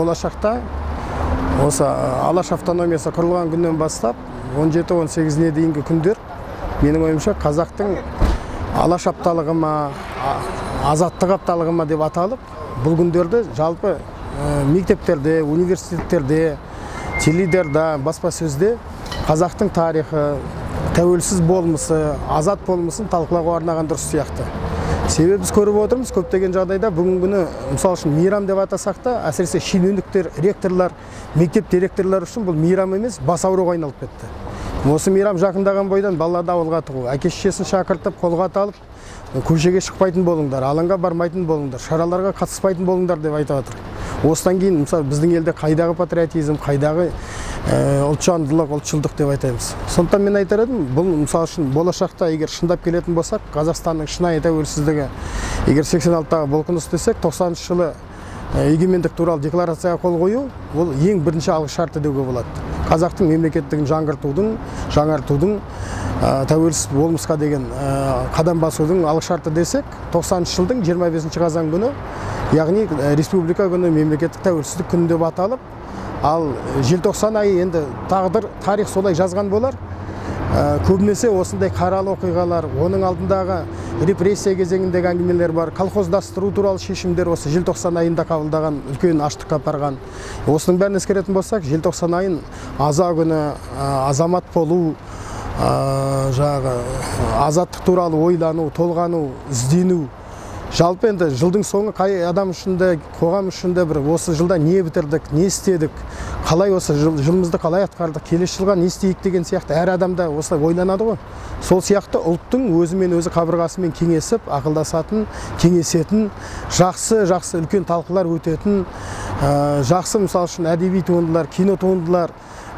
Болашақта осы Алаш автономиясы құрылған күннен бастап 17-18-не дейінгі күндер менің ойымша қазақтың Алаш апталығы ма, азаттық апталығы ма деп аталып, бұл күндерді жалпы мектептерде, университеттерде, теледидарда, баспасөзде қазақтың тарихы, тәуелсіз болмысы, азат болмысын талқылауға арнаған дұрыс сияқты. Себебі біз көріп отырмыз, көптеген жағдайда бүгінгі күні, мысалы үшін мейрам деп атасақ та, әсіресе шенеуніктер, ректорлар, мектеп директорлары үшін бұл мейрам емес, бас ауруға айналып кетті. Осы мейрам жақындаған бойдан балаларды ауылға тығу, әке-шешесін шақыртып, қолға алып, көшеге шықпайтын болыңдар, алаңға бармайтын болыңдар, шараларға қатыспайтын болыңдар деп айтып отыр. Осыдан кейін, мысалы, біздің елде қайдағы патриотизм, қайдағы ұлтжандылық, ұлтшылдық деп айтаймыз. Сондықтан мен айтар едім, бұл мысалы үшін болашақта егер шындап келетін болсақ, Қазақстанның шынайы тәуелсіздігі, егер 86-тағы бұлқыныс десек, 90-шы жылы егемендік туралы декларацияға қол қою, ол ең бірінші алғы шарты деуге болады. Қазақтың мемлекеттігін жаңартудың, тәуелсіз болмысқа деген қадам басудың алғы шарты десек, 90-шы жылдың 25 қазан күні, яғни республика күні, мемлекеттік тәуелсіздік күні деп аталып, ал желтоқсан айы енді тағдыр, тарих солай жазған болар. Көбінесе осындай қаралы оқиғалар, оның алдындағы репрессия кезеңіндегі әңгімелер бар, колхоздастыру туралы шешімдер осы желтоқсан айында қабылдаған, үлкен аштыққа апарған. Осының бәрін ескеретін болсақ, желтоқсан айын аза күні, азамат болу, азаттық туралы ойлану, толғану, іздену. Жалпы енді жылдың соңы қай адам үшін де, қоғам үшін де бір осы жылда не бітірдік, не істедік, қалай осы жылымызды қалай атқардық, келесі жылға не істейік деген сияқты әр адамда осылай ойланады ғой. Сол сияқты ұлттың өзімен өзі қабырғасымен кеңесіп, ақылдасатын, кеңесетін, жақсы үлкен талқылар өтетін, жақсы мысалы үшін әдеби туындылар, кино туындылар,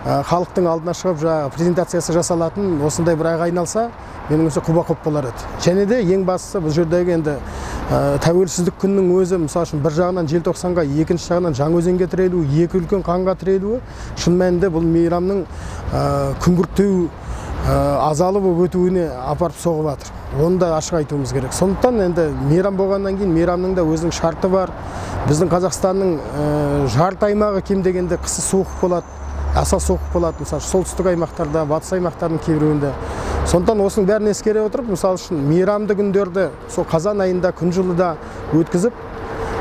халықтың алдына шығып презентациясы жасалатын осындай бір айға айналса, менің ойымша құба-құп болар еді. Және де ең бастысы бұл жердегі енді тәуелсіздік күннің өзі, мысалы үшін бір жағынан желтоқсанға, екінші жағынан Жаңаөзенге тірелуі, екі үлкен қанға тірелуі, шын мәнінде бұл мейрамның күңгірттеу, азалы болып өтуіне апарып соғып жатыр. Оны да ашық айтуымыз керек. Сондықтан енді мейрам болғаннан кейін мейрамның да өзінің шарты бар. Біздің Қазақстанның жарты аймағы кем дегенде қысы суық болады. Аса суық болады, мысалы, солтүстік аймақтарда, батыс аймақтардың кейбіреуінде. Сондықтан осының бәрін ескере отырып, мысалы үшін мейрамды күндерді сол қазан айында, күн жылыда өткізіп,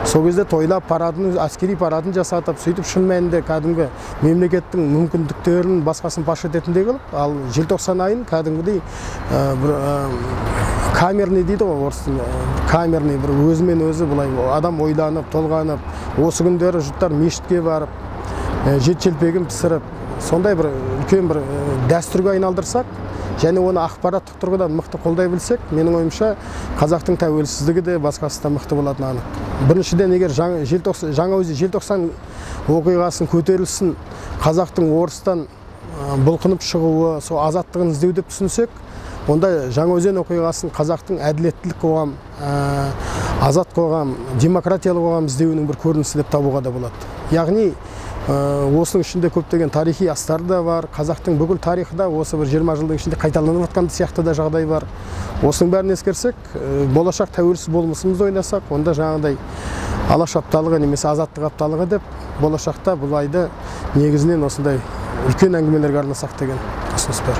сол кезде тойлап, әскери парадын жасатып, сөйтіп шын мәнінде кәдімгі мемлекеттің мүмкіндіктерін басқасын паш ететіндей қылып, ал желтоқсан айын кәдімгідей камерный дейді ғой, орыс тілінде, камерный бір өзімен өзі бұлай адам ойланып, толғанып, осы күндері жұрттар мешітке барып, жет-желпегін пісіріп, сондай бір үлкен бір дәстүрге айналдырсақ, және оны ақпараттық тұрғыдан мықты қолдай білсек, менің ойымша қазақтың тәуелсіздігі де басқасы да мықты болатыны анық. Біріншіден, егер желтоқсан оқиғасын көтерілсін, қазақтың орыстан бұлқынып шығуы, сол азаттығын іздеу деп түсінсек, онда Жаңаөзен оқиғасын қазақтың әділеттілік қоғам, азат қоғам, демократиялық қоғам іздеуінің бір көрінісі деп табуға да болады. Яғни осының ішінде көптеген тарихи астар да бар, қазақтың бүкіл тарихы да осы бір 20 жылдың ішінде қайталанып жатқан сияқты да жағдай бар. Осының бәрін ескерсек, болашақ тәуелсіз болмысымызды ойласақ, онда жаңағыдай Алаш апталығы немесе азаттық апталығы деп болашақта бұл айды негізінен осындай үлкен әңгімелерге арнасақ деген ұсыныс бар.